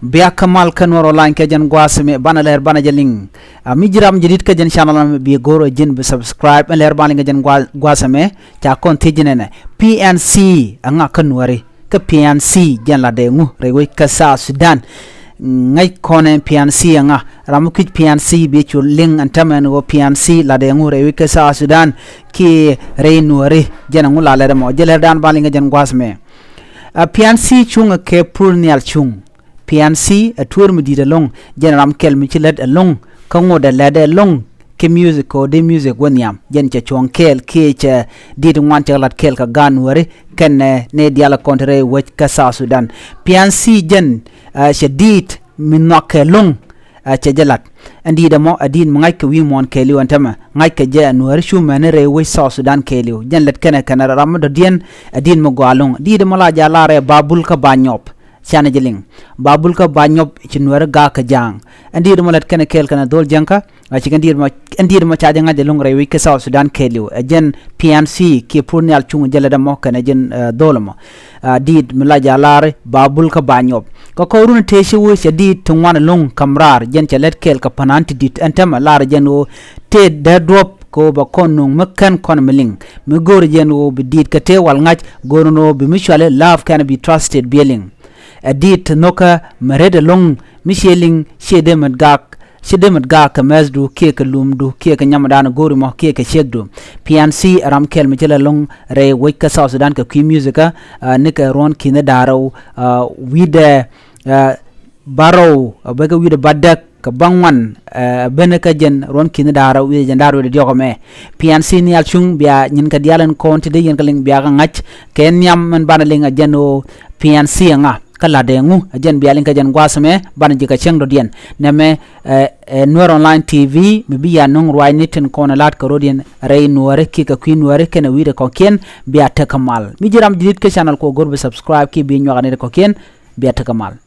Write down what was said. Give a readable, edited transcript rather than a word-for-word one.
biɛɛ kamal kanwar online ke jan gwasme bana Läär bana jaling mi jiram jidit ke jan channel bi goro jin bi subscribe Läär bana jan gwasme cha kon tijinene PNC anga kanwari ke PNC jan la de ngu rewe ka sa Sudan ngai konen PNC anga ramukit PNC bi chu ling antamen go PNC la de ngu rewe ka sa Sudan ki reinwari jan ngu la Läär mo Läär dan bana jan gwasme PNC chung ke purnial chung PNC a tour medida long generam kel michilet long kango da lade long ke music o de music wonyam jen cha chong kel ke cha did want lat kel ka ganwari ken ne diala kontre wech ka sa Sudan PNC jen shadid minok long cha jalat andi da mo adin ngai ka wi mon keli wantama ngai ka je anwar shu manere we sa Sudan keli jen let kana kana ramdo dien adin mo gwalong di de mala jalare babul ka banyop chana jeling babul ka banyop chinwar ga ka jang andir molat kana kel kana dol janka chikandir ma cha janga jelong rewi ke South Sudan keliu ajen PNC ki purnial chung jelada mo kana jen dolmo did mala jalare babul ka banyop ko korun teshi wo shadid tungwan long kamrar jen chalet kel ka pananti dit antama lar jen o te da drop ko ba konung makan kon meling me gor jen o bidit ka te wal ngaj gorno bi mutual love can be trusted beling adit noka marede long micheling shedemat gak kamazdu ke kalumdu ke kanyamadana gori mo ke shegdu PNC aram kel michela long re weka South Sudan ka key musica nika ron kina daro wide baro baga wide badak ka bangwan beneka jen ron kina daro wide jandaro de diogome PNC ni alchung bia nyin ka dialan konti de yen kaling bia ngach ken nyam man banaling ajeno PNC nga kala dengu ajen bialing ka jan gwasme bana jika cheng do dien neme Läär online TV mi biya nong rwai niten kona lat karodien rei nuare ki ka queen nuare kena wide ko ken biya takamal mi jiram didit ke channel ko gorbe subscribe ki bi nyogane ko ken biya takamal